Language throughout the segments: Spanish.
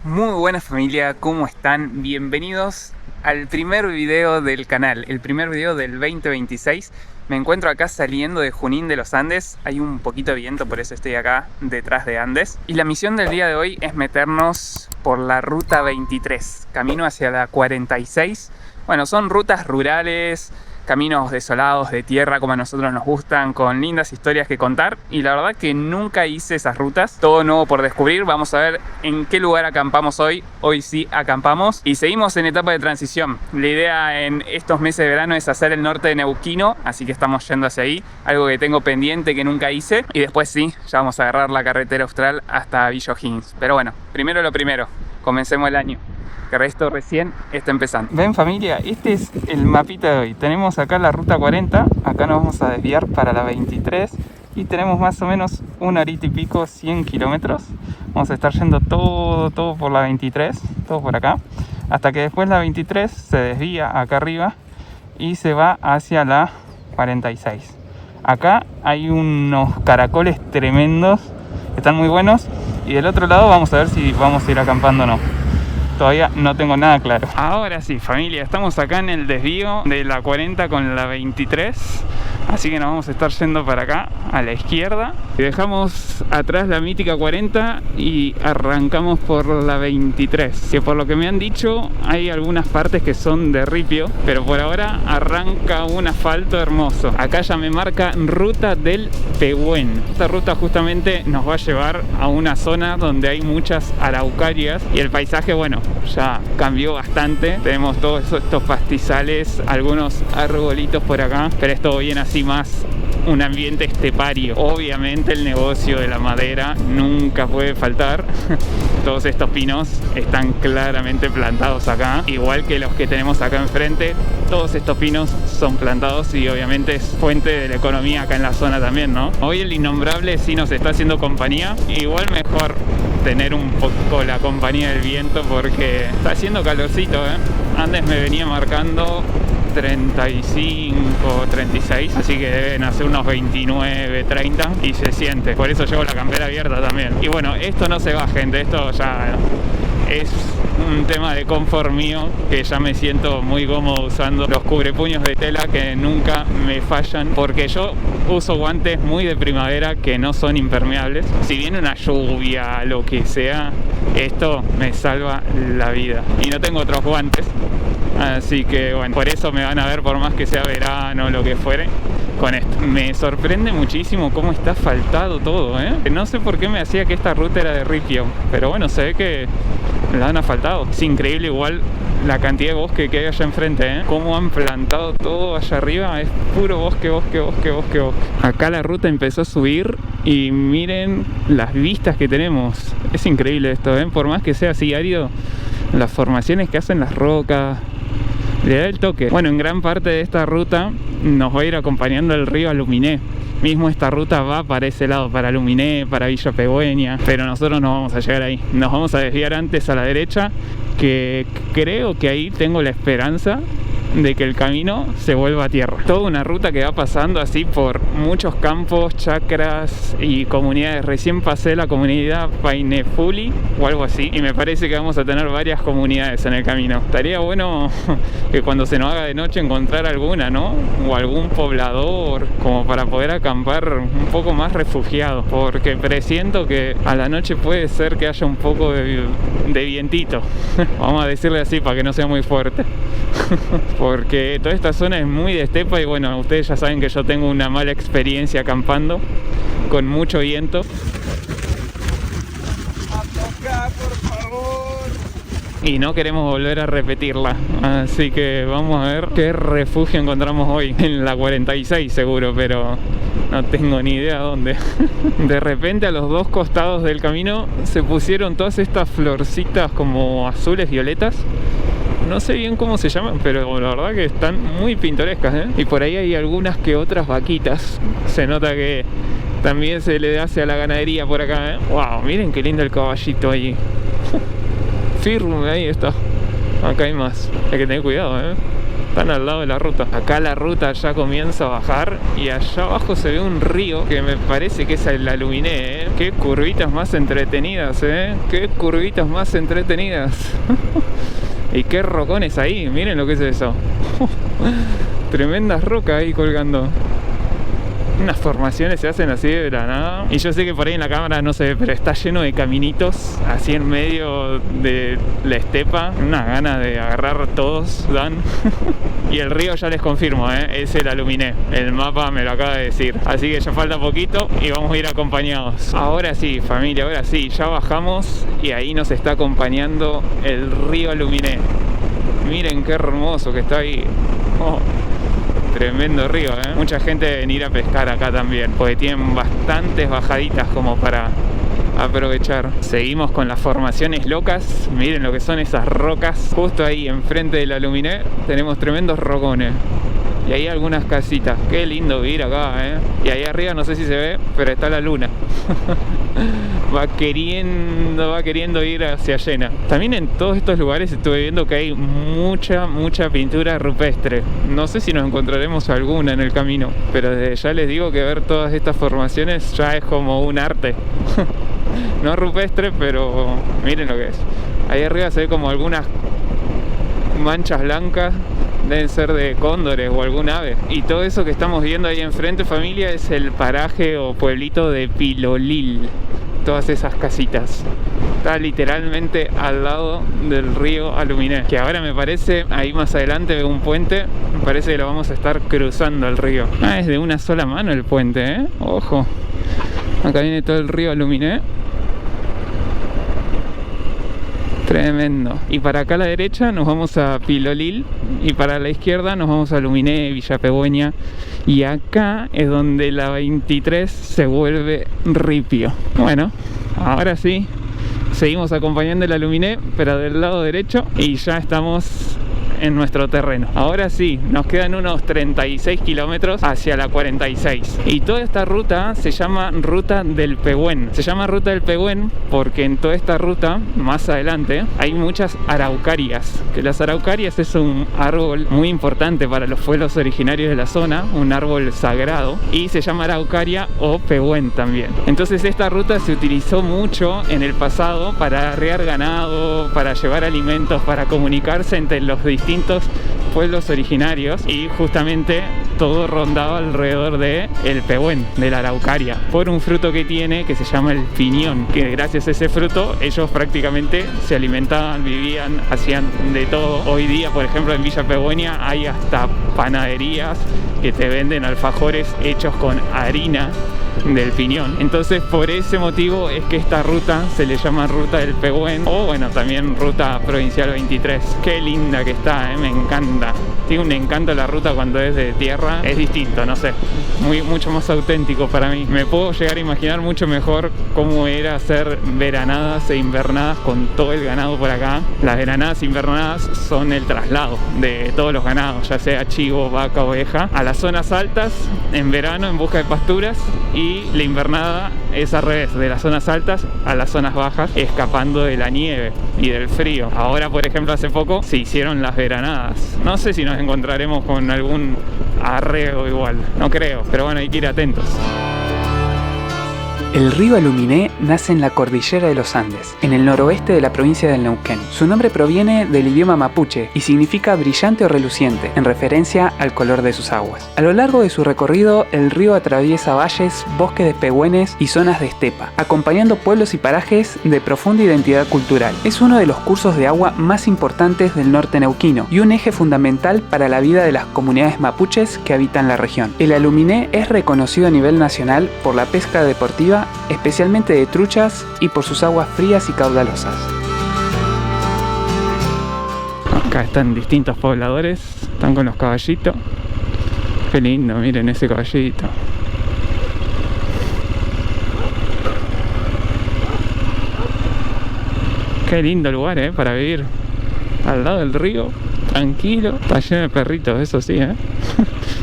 Muy buena familia, ¿cómo están? Bienvenidos al primer video del canal, el primer video del 2026. Me encuentro acá saliendo de Junín de los Andes. Hay un poquito de viento, por eso estoy acá detrás de Andes. Y la misión del día de hoy es meternos por la ruta 23, camino hacia la 46. Bueno, son rutas rurales, caminos desolados, de tierra, como a nosotros nos gustan, con lindas historias que contar. Y la verdad que nunca hice esas rutas, todo nuevo por descubrir. Vamos a ver en qué lugar acampamos hoy. Hoy sí acampamos y seguimos en etapa de transición. La idea en estos meses de verano es hacer el norte de Neuquino, así que estamos yendo hacia ahí, algo que tengo pendiente que nunca hice. Y después sí, ya vamos a agarrar la carretera austral hasta Villa O'Higgins. Pero bueno, primero lo primero, comencemos el año, que esto recién está empezando. Ven familia, este es el mapita de hoy. Tenemos acá la ruta 40, acá nos vamos a desviar para la 23 y tenemos más o menos una horita y pico, 100 kilómetros. Vamos a estar yendo todo por la 23, todo por acá, hasta que después la 23 se desvía acá arriba y se va hacia la 46. Acá hay unos caracoles tremendos, están muy buenos, y del otro lado vamos a ver si vamos a ir acampando o no. Todavía no tengo nada claro. Ahora sí, familia, estamos acá en el desvío de la 40 con la 23. Así que nos vamos a estar yendo para acá, a la izquierda. Y dejamos atrás la mítica 40 y arrancamos por la 23. Que por lo que me han dicho, hay algunas partes que son de ripio, pero por ahora arranca un asfalto hermoso. Acá ya me marca Ruta del Pehuen. Esta ruta justamente nos va a llevar a una zona donde hay muchas araucarias y el paisaje, bueno, ya cambió bastante. Tenemos todos estos pastizales, algunos arbolitos por acá, pero es todo bien así, más un ambiente estepario. Obviamente el negocio de la madera nunca puede faltar. Todos estos pinos están claramente plantados acá, igual que los que tenemos acá enfrente. Todos estos pinos son plantados y obviamente es fuente de la economía acá en la zona también, ¿no? Hoy el innombrable sí nos está haciendo compañía. Igual mejor tener un poco la compañía del viento porque está haciendo calorcito, ¿eh? Antes me venía marcando 35, 36, así que deben hacer unos 29, 30 y se siente. Por eso llevo la campera abierta también. Y bueno, esto no se va, gente, esto ya es un tema de confort mío, que ya me siento muy cómodo usando los cubrepuños de tela que nunca me fallan, porque yo uso guantes muy de primavera que no son impermeables. Si viene una lluvia, lo que sea, esto me salva la vida. Y no tengo otros guantes, así que bueno, por eso me van a ver, por más que sea verano o lo que fuere, con esto. Me sorprende muchísimo cómo está asfaltado todo, ¿eh? No sé por qué me hacía que esta ruta era de ripio, pero bueno, se ve que la han asfaltado. Es increíble igual la cantidad de bosque que hay allá enfrente, ¿eh? Cómo han plantado todo allá arriba, es puro bosque. Acá la ruta empezó a subir y miren las vistas que tenemos. Es increíble esto, ¿eh? Por más que sea así árido, las formaciones que hacen las rocas le da el toque. Bueno, en gran parte de esta ruta nos va a ir acompañando el río Aluminé. Mismo esta ruta va para ese lado, para Aluminé, para Villa Pehuen, pero nosotros no vamos a llegar ahí. Nos vamos a desviar antes a la derecha, que creo que ahí tengo la esperanza de que el camino se vuelva a tierra. Toda una ruta que va pasando así por muchos campos, chacras y comunidades. Recién pasé la comunidad Painefuli o algo así, y me parece que vamos a tener varias comunidades en el camino. Estaría bueno que cuando se nos haga de noche encontrar alguna, ¿no? O algún poblador, como para poder acampar un poco más refugiado, porque presiento que a la noche puede ser que haya un poco de vientito. Vamos a decirle así para que no sea muy fuerte. Porque toda esta zona es muy de estepa y bueno, ustedes ya saben que yo tengo una mala experiencia acampando con mucho viento. Y no queremos volver a repetirla, así que vamos a ver qué refugio encontramos hoy. En la 46 seguro, pero no tengo ni idea dónde. De repente a los dos costados del camino se pusieron todas estas florcitas como azules, violetas. No sé bien cómo se llaman, pero la verdad que están muy pintorescas, ¿eh? Y por ahí hay algunas que otras vaquitas. Se nota que también se le hace a la ganadería por acá, ¿eh? Wow, miren qué lindo el caballito ahí. Firme, ahí está. Acá hay más. Hay que tener cuidado, ¿eh? Están al lado de la ruta. Acá la ruta ya comienza a bajar y allá abajo se ve un río que me parece que es el Aluminé, ¿eh? Qué curvitas más entretenidas, ¿eh? Qué curvitas más entretenidas. Y qué rocones ahí, miren lo que es eso. Tremendas rocas ahí colgando. Unas formaciones se hacen así de la nada. Y yo sé que por ahí en la cámara no se ve, pero está lleno de caminitos así en medio de la estepa. Unas ganas de agarrar todos dan. Y el río ya les confirmo, es el Aluminé. El mapa me lo acaba de decir. Así que ya falta poquito y vamos a ir acompañados. Ahora sí, familia, ahora sí. Ya bajamos y ahí nos está acompañando el río Aluminé. Miren qué hermoso que está ahí. Oh. Tremendo río, ¿eh? Mucha gente debe venir a pescar acá también, porque tienen bastantes bajaditas como para aprovechar. Seguimos con las formaciones locas. Miren lo que son esas rocas. Justo ahí enfrente del Aluminé tenemos tremendos rocones. Y ahí algunas casitas. Qué lindo vivir acá, ¿eh? Y ahí arriba no sé si se ve, pero está la luna. va queriendo ir hacia llena. También en todos estos lugares estuve viendo que hay mucha pintura rupestre. No sé si nos encontraremos alguna en el camino, pero desde ya les digo que ver todas estas formaciones ya es como un arte. No rupestre, pero miren lo que es. Ahí arriba se ve como algunas manchas blancas. Deben ser de cóndores o algún ave. Y todo eso que estamos viendo ahí enfrente, familia, es el paraje o pueblito de Pilolil. Todas esas casitas. Está literalmente al lado del río Aluminé. Que ahora me parece, ahí más adelante veo un puente. Me parece que lo vamos a estar cruzando el río. Ah, es de una sola mano el puente, ¿eh? Ojo. Acá viene todo el río Aluminé. Tremendo. Y para acá a la derecha nos vamos a Pilolil y para la izquierda nos vamos a Aluminé, Villa Pegüeña. Y acá es donde la 23 se vuelve ripio. Bueno, ahora sí, seguimos acompañando el Aluminé, pero del lado derecho y ya estamos en nuestro terreno. Ahora sí, nos quedan unos 36 kilómetros hacia la 46. Y toda esta ruta se llama Ruta del Pehuen. Se llama Ruta del Pehuen porque en toda esta ruta, más adelante, hay muchas araucarias. Que las araucarias es un árbol muy importante para los pueblos originarios de la zona, un árbol sagrado, y se llama araucaria o pehuen también. Entonces esta ruta se utilizó mucho en el pasado para arrear ganado, para llevar alimentos, para comunicarse entre los distintos pueblos originarios, y justamente todo rondaba alrededor de el pehuen, de la araucaria, por un fruto que tiene que se llama el piñón, que gracias a ese fruto ellos prácticamente se alimentaban, vivían, hacían de todo. Hoy día, por ejemplo, en Villa Pegüeña hay hasta panaderías que te venden alfajores hechos con harina del piñón. Entonces por ese motivo es que esta ruta se le llama Ruta del Pehuen, o bueno, también Ruta Provincial 23. Qué linda que está, me encanta. Tiene un encanto la ruta cuando es de tierra, es distinto, no sé, mucho más auténtico para mí. Me puedo llegar a imaginar mucho mejor cómo era hacer veranadas e invernadas con todo el ganado por acá. Las veranadas e invernadas son el traslado de todos los ganados, ya sea chivo, vaca, oveja, a las zonas altas en verano en busca de pasturas, y la invernada es al revés, de las zonas altas a las zonas bajas, escapando de la nieve y del frío. Ahora, por ejemplo, hace poco se hicieron las veranadas. No sé si nos encontraremos con algún arreo igual, no creo, pero bueno, hay que ir atentos. El río Aluminé nace en la cordillera de los Andes, en el noroeste de la provincia del Neuquén. Su nombre proviene del idioma mapuche y significa brillante o reluciente, en referencia al color de sus aguas. A lo largo de su recorrido, el río atraviesa valles, bosques de pehüenes y zonas de estepa, acompañando pueblos y parajes de profunda identidad cultural. Es uno de los cursos de agua más importantes del norte neuquino y un eje fundamental para la vida de las comunidades mapuches que habitan la región. El Aluminé es reconocido a nivel nacional por la pesca deportiva, especialmente de truchas, y por sus aguas frías y caudalosas. Acá están distintos pobladores, están con los caballitos. Qué lindo, miren ese caballito. Qué lindo lugar, para vivir al lado del río, tranquilo. Está lleno de perritos, eso sí,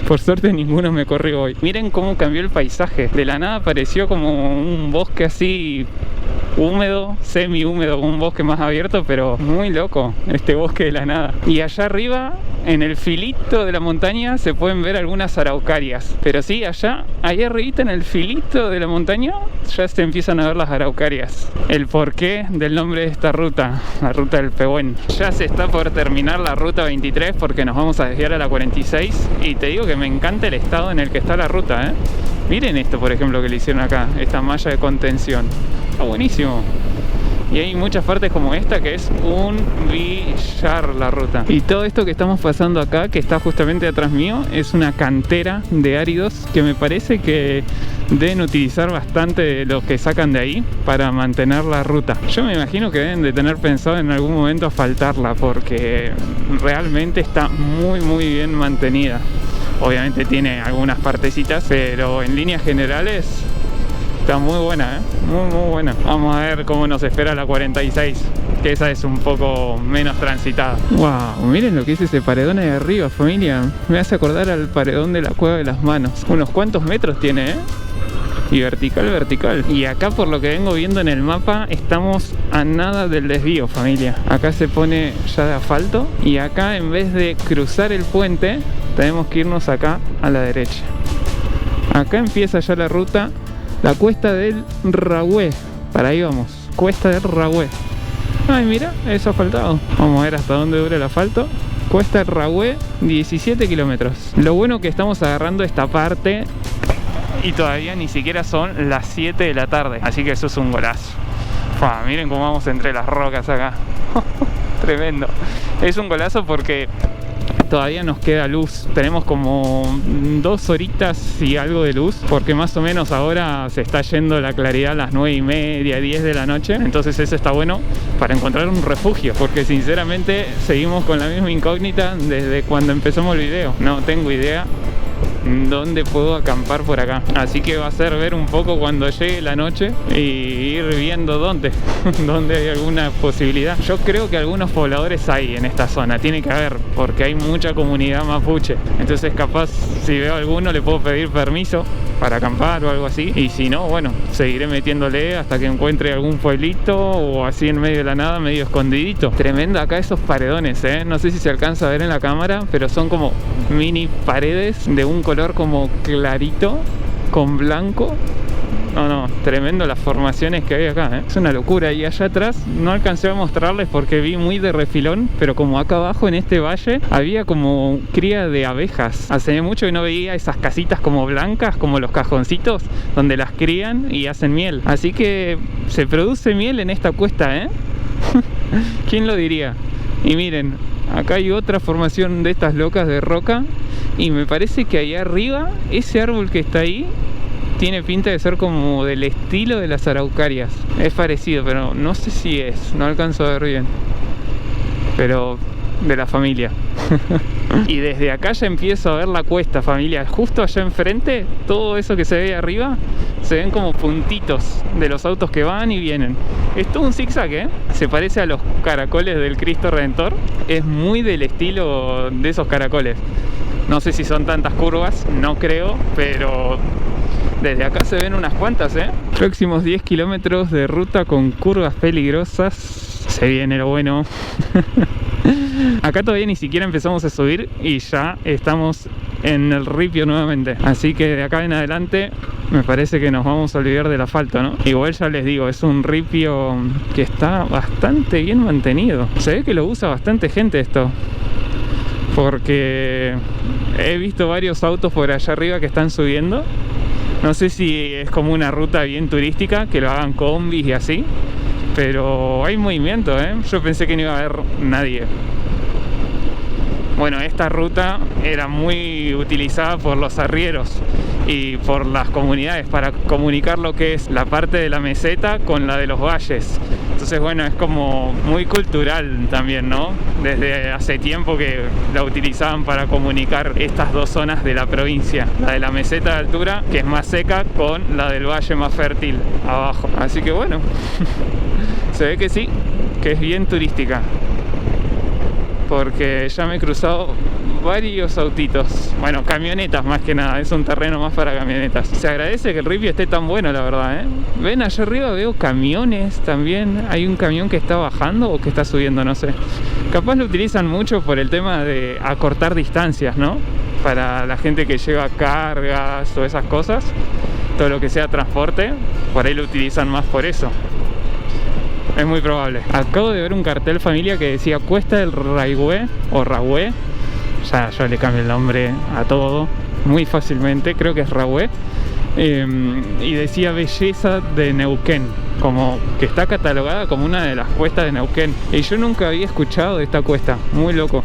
Por suerte ninguno me corrió hoy. Miren cómo cambió el paisaje. De la nada pareció como un bosque así húmedo, semi húmedo, un bosque más abierto, pero muy loco este bosque de la nada. Y allá arriba, en el filito de la montaña, se pueden ver algunas araucarias. Pero sí, allá, ahí arribita en el filito de la montaña, ya se empiezan a ver las araucarias. El porqué del nombre de esta ruta, la ruta del Pehuen. Ya se está por terminar la ruta 23 porque nos vamos a desviar a la 46. Y te digo que me encanta el estado en el que está la ruta, ¿eh? Miren esto, por ejemplo, que le hicieron acá, esta malla de contención. Está buenísimo. Y hay muchas partes como esta que es un billar la ruta. Y todo esto que estamos pasando acá, que está justamente atrás mío, es una cantera de áridos que me parece que deben utilizar bastante de lo que sacan de ahí para mantener la ruta. Yo me imagino que deben de tener pensado en algún momento asfaltarla porque realmente está muy bien mantenida. Obviamente tiene algunas partecitas, pero en líneas generales está muy buena, muy buena. Vamos a ver cómo nos espera la 46, que esa es un poco menos transitada. Wow, miren lo que es ese paredón ahí arriba, familia. Me hace acordar al paredón de la Cueva de las Manos. Unos cuantos metros tiene, y vertical. Y acá, por lo que vengo viendo en el mapa, estamos a nada del desvío, familia. Acá se pone ya de asfalto y acá, en vez de cruzar el puente, tenemos que irnos acá a la derecha. Acá empieza ya la ruta, la cuesta del Rahue. Para ahí vamos, cuesta del Rahue. Ay, mira, es asfaltado. Vamos a ver hasta dónde dura el asfalto. Cuesta del Rahue, 17 kilómetros. Lo bueno que estamos agarrando esta parte y todavía ni siquiera son las 7 de la tarde. Así que eso es un golazo. Miren cómo vamos entre las rocas acá. Tremendo. Es un golazo porque todavía nos queda luz. Tenemos como 2 horitas y algo de luz, porque más o menos ahora se está yendo la claridad a las 9:30, 10 de la noche. Entonces eso está bueno para encontrar un refugio, porque sinceramente seguimos con la misma incógnita desde cuando empezamos el video. No tengo idea dónde puedo acampar por acá, así que va a ser ver un poco cuando llegue la noche y ir viendo dónde hay alguna posibilidad. Yo creo que algunos pobladores hay en esta zona, tiene que haber, porque hay mucha comunidad mapuche. Entonces capaz si veo alguno le puedo pedir permiso para acampar o algo así, y si no, bueno, seguiré metiéndole hasta que encuentre algún pueblito o así en medio de la nada, medio escondidito. Tremendo acá esos paredones, no sé si se alcanza a ver en la cámara, pero son como mini paredes de un color como clarito con blanco. No, tremendo las formaciones que hay acá, es una locura. Y allá atrás no alcancé a mostrarles porque vi muy de refilón, pero como acá abajo en este valle había como cría de abejas. Hace mucho que no veía esas casitas como blancas, como los cajoncitos donde las crían y hacen miel. Así que se produce miel en esta cuesta, ¿Quién lo diría? Y miren, acá hay otra formación de estas locas de roca, y me parece que ahí arriba, ese árbol que está ahí, tiene pinta de ser como del estilo de las araucarias. Es parecido, pero no sé si es, no alcanzo a ver bien. Pero de la familia. Y desde acá ya empiezo a ver la cuesta, familia. Justo allá enfrente, todo eso que se ve arriba, se ven como puntitos de los autos que van y vienen. Es todo un zigzag, Se parece a los caracoles del Cristo Redentor. Es muy del estilo de esos caracoles. No sé si son tantas curvas, no creo, pero desde acá se ven unas cuantas, Próximos 10 kilómetros de ruta con curvas peligrosas. Se viene lo bueno. Acá todavía ni siquiera empezamos a subir y ya estamos en el ripio nuevamente. Así que de acá en adelante me parece que nos vamos a olvidar del asfalto, Igual ya les digo, es un ripio que está bastante bien mantenido. Se ve que lo usa bastante gente esto, porque he visto varios autos por allá arriba que están subiendo. No sé si es como una ruta bien turística, que lo hagan combis y así, pero hay movimiento, Yo pensé que no iba a haber nadie. Bueno, esta ruta era muy utilizada por los arrieros y por las comunidades para comunicar lo que es la parte de la meseta con la de los valles. Entonces, bueno, es como muy cultural también, Desde hace tiempo que la utilizaban para comunicar estas dos zonas de la provincia. La de la meseta de altura, que es más seca, con la del valle más fértil abajo. Así que bueno, se ve que sí, que es bien turística. porque ya me he cruzado varios autitos. Bueno, camionetas más que nada, es un terreno más para camionetas. Se agradece que el ripio esté tan bueno, la verdad, ¿eh? Ven, allá arriba veo camiones también. Hay un camión que está bajando o que está subiendo, no sé. Capaz lo utilizan mucho por el tema de acortar distancias, ¿no? Para la gente que lleva cargas o esas cosas, todo lo que sea transporte, por ahí lo utilizan más por eso. Es muy probable. Acabo de ver un cartel, familia, que decía Cuesta del Raigüe o Rahue. Ya yo le cambio el nombre a todo muy fácilmente, creo que es Rahue. Y decía Belleza de Neuquén, como que está catalogada como una de las cuestas de Neuquén. Y yo nunca había escuchado de esta cuesta, muy loco.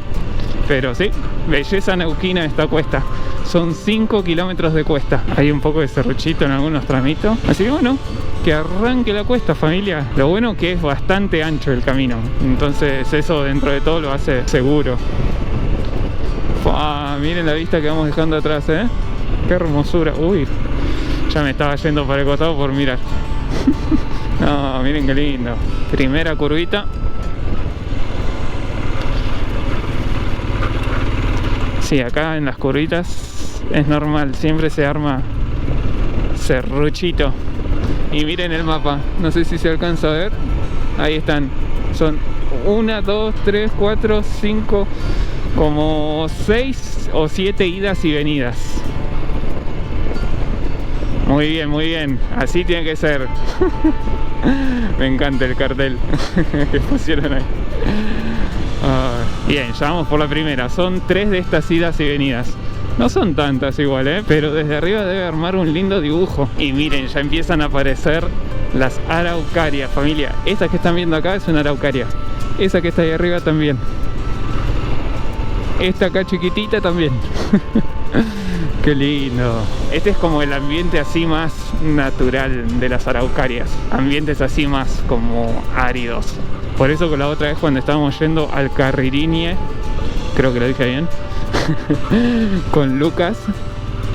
Pero sí, belleza neuquina esta cuesta. Son 5 kilómetros de cuesta. Hay un poco de serruchito en algunos tramitos. Así que bueno, que arranque la cuesta, familia. Lo bueno que es bastante ancho el camino, entonces eso dentro de todo lo hace seguro. Miren la vista que vamos dejando atrás, ¿eh? Qué hermosura. Uy, ya me estaba yendo para el costado por mirar. No, miren qué lindo. Primera curvita. Sí, acá en las curvitas es normal, siempre se arma serruchito. Y miren el mapa, no sé si se alcanza a ver. Ahí están, son 1, 2, 3, 4, 5, como 6 o 7 idas y venidas. Muy bien, así tiene que ser. Me encanta el cartel que pusieron ahí. Bien, ya vamos por la primera. Son 3 de estas idas y venidas. No son tantas igual, pero desde arriba debe armar un lindo dibujo. Y miren, ya empiezan a aparecer las araucarias, familia. Esta que están viendo acá es una araucaria. Esa que está ahí arriba también. Esta acá chiquitita también. Qué lindo. Este es como el ambiente así más natural de las araucarias. Ambientes así más como áridos. Por eso con la otra vez cuando estábamos yendo al Carririnie, creo que lo dije bien, con Lucas,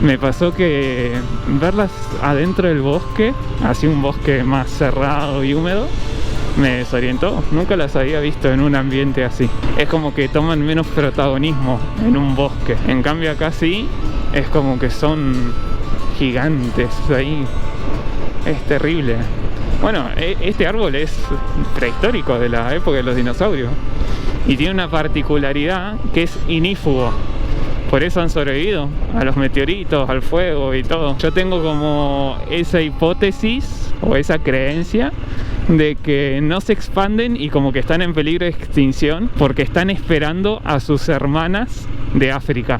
me pasó que verlas adentro del bosque, así un bosque más cerrado y húmedo, me desorientó. Nunca las había visto en un ambiente así. Es como que toman menos protagonismo en un bosque. En cambio acá sí, es como que son gigantes ahí. Es terrible. Bueno, este árbol es prehistórico, de la época de los dinosaurios. Y tiene una particularidad que es inífugo. Por eso han sobrevivido a los meteoritos, al fuego y todo. Yo tengo como esa hipótesis o esa creencia de que no se expanden y como que están en peligro de extinción porque están esperando a sus hermanas de África.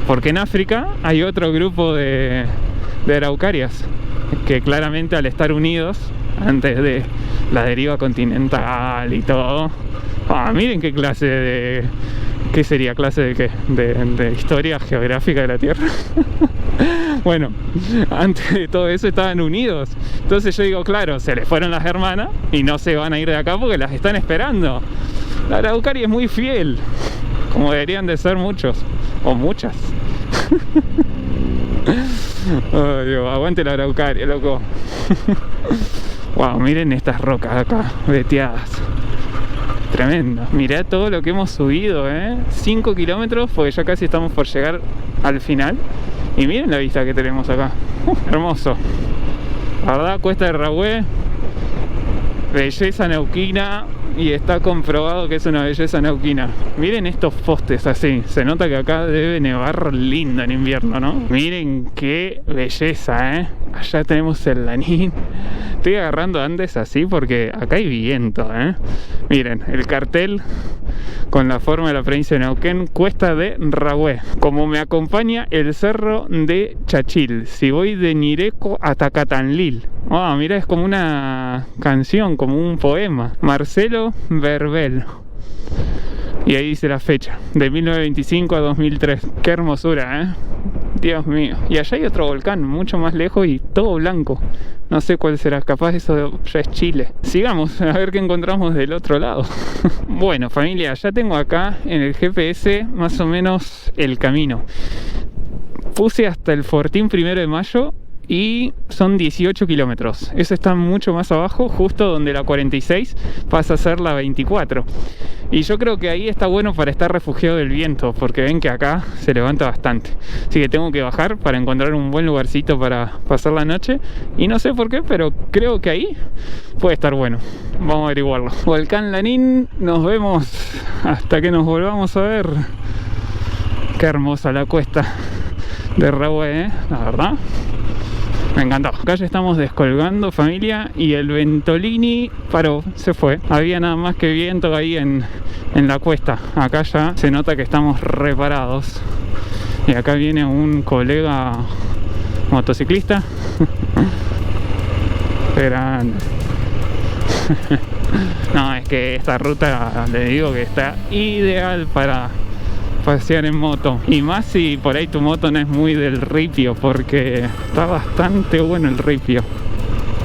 Porque en África hay otro grupo de araucarias que claramente al estar unidos antes de la deriva continental y todo, miren qué clase de... ¿Qué sería? ¿Clase de qué? ¿De historia geográfica de la Tierra? Bueno, antes de todo eso estaban unidos. Entonces yo digo, claro, se les fueron las hermanas y no se van a ir de acá porque las están esperando. La araucaria es muy fiel, como deberían de ser muchos, o muchas. Oh, Dios, aguante la araucaria, loco. Wow, miren estas rocas acá, veteadas. Tremendo. Mirá todo lo que hemos subido, 5 kilómetros, porque ya casi estamos por llegar al final. Y miren la vista que tenemos acá. Hermoso. La verdad, Cuesta de Rahue, belleza neuquina. Y está comprobado que es una belleza neuquina. Miren estos postes así. Se nota que acá debe nevar lindo en invierno, ¿no? Miren qué belleza, Allá tenemos el Lanín. Estoy agarrando Andes así porque acá hay viento, Miren, el cartel con la forma de la provincia de Neuquén. Cuesta de Rahue. Como me acompaña el cerro de Chachil. Si voy de Ñireco hasta Catanlil. Mira, es como una canción, como un poema. Marcelo Verbel. Y ahí dice la fecha, de 1925 a 2003. Qué hermosura, Dios mío. Y allá hay otro volcán, mucho más lejos y todo blanco. No sé cuál será, capaz eso ya es Chile. Sigamos, a ver qué encontramos del otro lado. Bueno, familia, ya tengo acá en el GPS más o menos el camino. Puse hasta el Fortín 1 de Mayo y son 18 kilómetros. Eso está mucho más abajo, justo donde la 46 pasa a ser la 24. Y yo creo que ahí está bueno para estar refugiado del viento, porque ven que acá se levanta bastante. Así que tengo que bajar para encontrar un buen lugarcito para pasar la noche. Y no sé por qué, pero creo que ahí puede estar bueno. Vamos a averiguarlo. Volcán Lanín, nos vemos hasta que nos volvamos a ver. Qué hermosa la cuesta de Rahue, la verdad. Me encantó. Acá ya estamos descolgando, familia, y el Ventolini paró, se fue. Había nada más que viento ahí en la cuesta. Acá ya se nota que estamos reparados. Y acá viene un colega motociclista. Qué grande. No, es que esta ruta, le digo que está ideal para pasear en moto, y más si por ahí tu moto no es muy del ripio, porque está bastante bueno el ripio.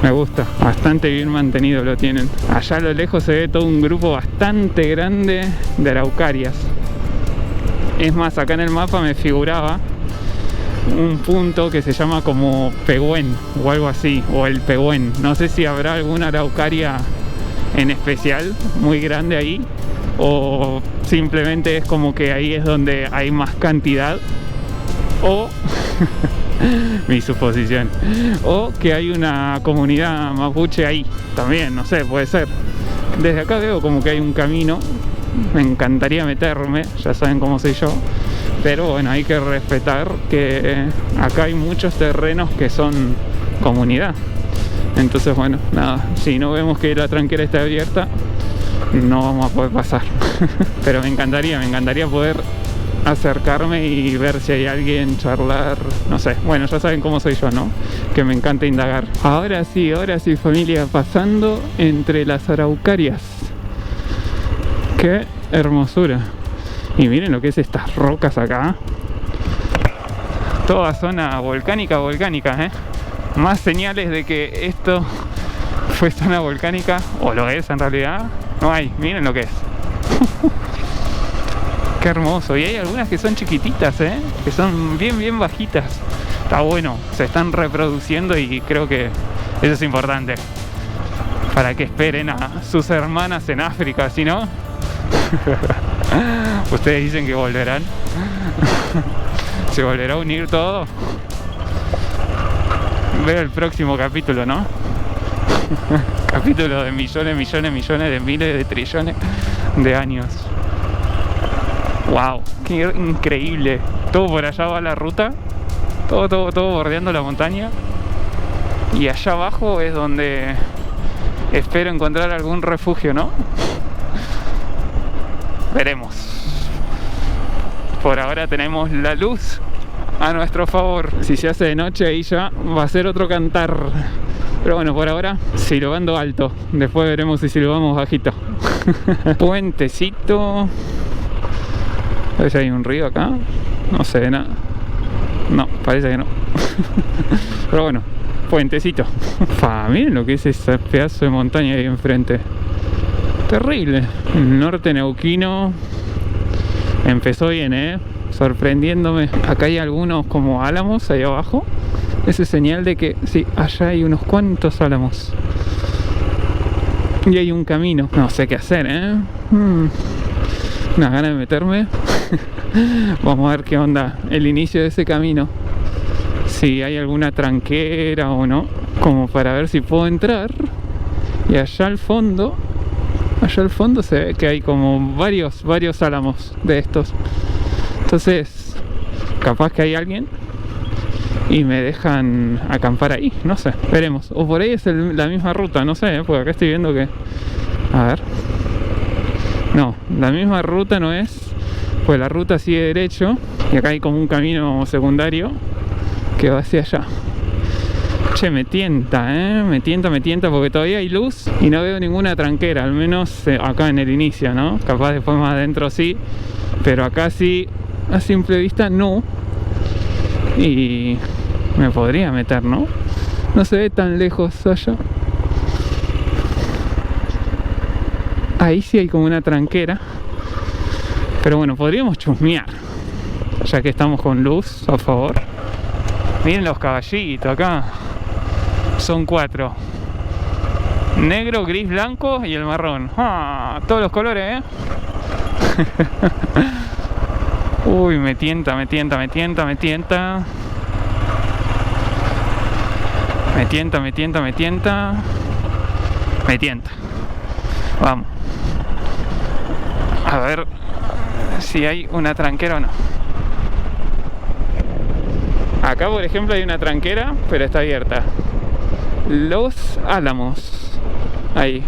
Me gusta, bastante bien mantenido lo tienen. Allá a lo lejos se ve todo un grupo bastante grande de araucarias. Es más, acá en el mapa me figuraba un punto que se llama como Pehuen o algo así, o el Pehuen. No sé si habrá alguna araucaria en especial muy grande ahí, o simplemente es como que ahí es donde hay más cantidad, o mi suposición, o que hay una comunidad mapuche ahí también, no sé, puede ser. Desde acá veo como que hay un camino, me encantaría meterme, ya saben cómo soy yo, pero bueno, hay que respetar que acá hay muchos terrenos que son comunidad. Entonces bueno, nada, si no vemos que la tranquera está abierta, no vamos a poder pasar. Pero me encantaría poder acercarme y ver si hay alguien, charlar, no sé. Bueno, ya saben cómo soy yo, ¿no? Que me encanta indagar. Ahora sí, familia, pasando entre las araucarias. Qué hermosura. Y miren lo que es estas rocas acá. Toda zona volcánica, ¿eh? Más señales de que esto fue zona volcánica, o lo es en realidad, no hay. Miren lo que es. Qué hermoso. Y hay algunas que son chiquititas, que son bien bajitas. Está bueno, se están reproduciendo y creo que eso es importante, para que esperen a sus hermanas en África, si no ustedes dicen que volverán. ¿Se volverá a unir todo? Ver el próximo capítulo, ¿no? Capítulo de millones de miles de trillones de años. Wow, qué increíble. Todo por allá va la ruta, todo bordeando la montaña, y allá abajo es donde espero encontrar algún refugio, ¿no? Veremos. Por ahora tenemos la luz a nuestro favor. Si se hace de noche, ahí ya va a ser otro cantar. Pero bueno, por ahora silbando alto. Después veremos si silbamos bajito. Puentecito. A ver si hay un río acá. No se ve nada. No, parece que no. Pero bueno, puentecito. Miren lo que es ese pedazo de montaña ahí enfrente. Terrible. El norte neuquino empezó bien, sorprendiéndome. Acá hay algunos como álamos ahí abajo. Esa es señal de que sí, allá hay unos cuantos álamos. Y hay un camino. No sé qué hacer, Unas ganas de meterme. Vamos a ver qué onda el inicio de ese camino. Si hay alguna tranquera o no, como para ver si puedo entrar. Y allá al fondo se ve que hay como varios álamos de estos. Entonces, capaz que hay alguien y me dejan acampar ahí, no sé, veremos. O por ahí es la misma ruta, no sé, porque acá estoy viendo que... A ver. No, la misma ruta no es, pues la ruta sigue derecho y acá hay como un camino secundario que va hacia allá. Che, me tienta, me tienta porque todavía hay luz y no veo ninguna tranquera, al menos acá en el inicio, ¿no? Capaz después más adentro sí, pero acá sí, a simple vista no. Y me podría meter, ¿no? No se ve tan lejos allá. Ahí sí hay como una tranquera, pero bueno, podríamos chusmear, ya que estamos con luz a favor. Miren los caballitos acá. Son 4. Negro, gris, blanco y el marrón. ¡Ah! Todos los colores, Uy, me tienta. Me tienta. Vamos. A ver si hay una tranquera o no. Acá, por ejemplo, hay una tranquera, pero está abierta. Los Álamos. Ahí.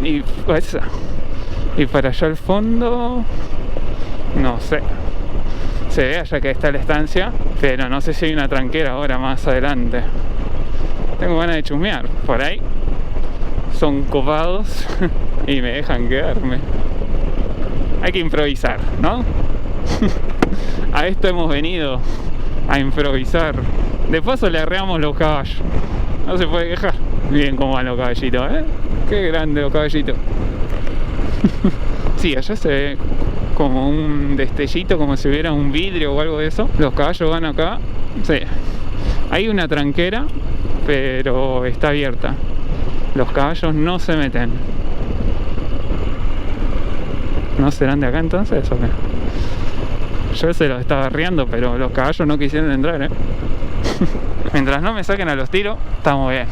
Y esa. Y para allá al fondo, no sé. Se ve allá que está la estancia, pero no sé si hay una tranquera ahora más adelante. Tengo ganas de chusmear. Por ahí son copados y me dejan quedarme. Hay que improvisar, ¿no? A esto hemos venido, a improvisar. De paso le arreamos los caballos. No se puede quejar. Miren cómo van los caballitos, Qué grande los caballitos. Sí, allá se ve como un destellito, como si hubiera un vidrio o algo de eso. Los caballos van acá. Sí. Hay una tranquera, pero está abierta. Los caballos no se meten. ¿No serán de acá entonces o qué? Yo se los estaba arriando, pero los caballos no quisieron entrar, Mientras no me saquen a los tiros, estamos bien.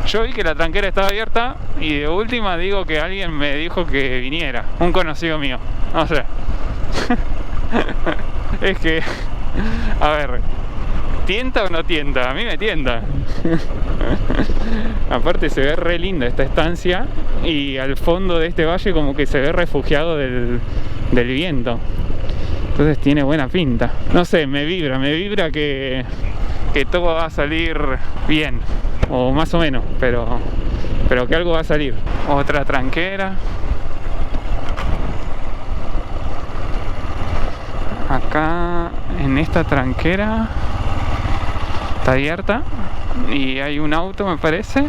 Yo vi que la tranquera estaba abierta y de última digo que alguien me dijo que viniera. Un conocido mío. No sé. Es que... A ver... ¿Tienta o no tienta? A mí me tienta. Aparte se ve re linda esta estancia y al fondo de este valle como que se ve refugiado del viento. Entonces tiene buena pinta. No sé, me vibra que todo va a salir bien. O más o menos, pero que algo va a salir. Otra tranquera. Acá en esta tranquera está abierta y hay un auto, me parece.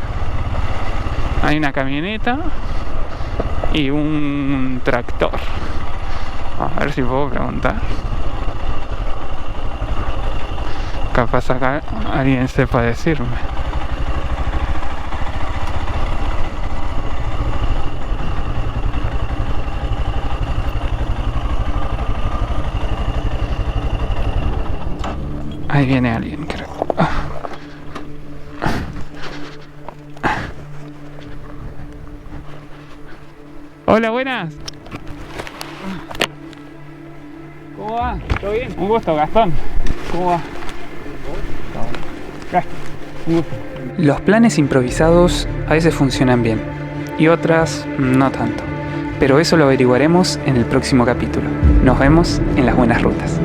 Hay una camioneta y un tractor. A ver si puedo preguntar. Capaz acá alguien sepa decirme. Ahí viene alguien, creo. Hola, buenas. ¿Cómo va? ¿Todo bien? Un gusto, Gastón. ¿Cómo va? Un gusto. Los planes improvisados a veces funcionan bien y otras no tanto. Pero eso lo averiguaremos en el próximo capítulo. Nos vemos en las buenas rutas.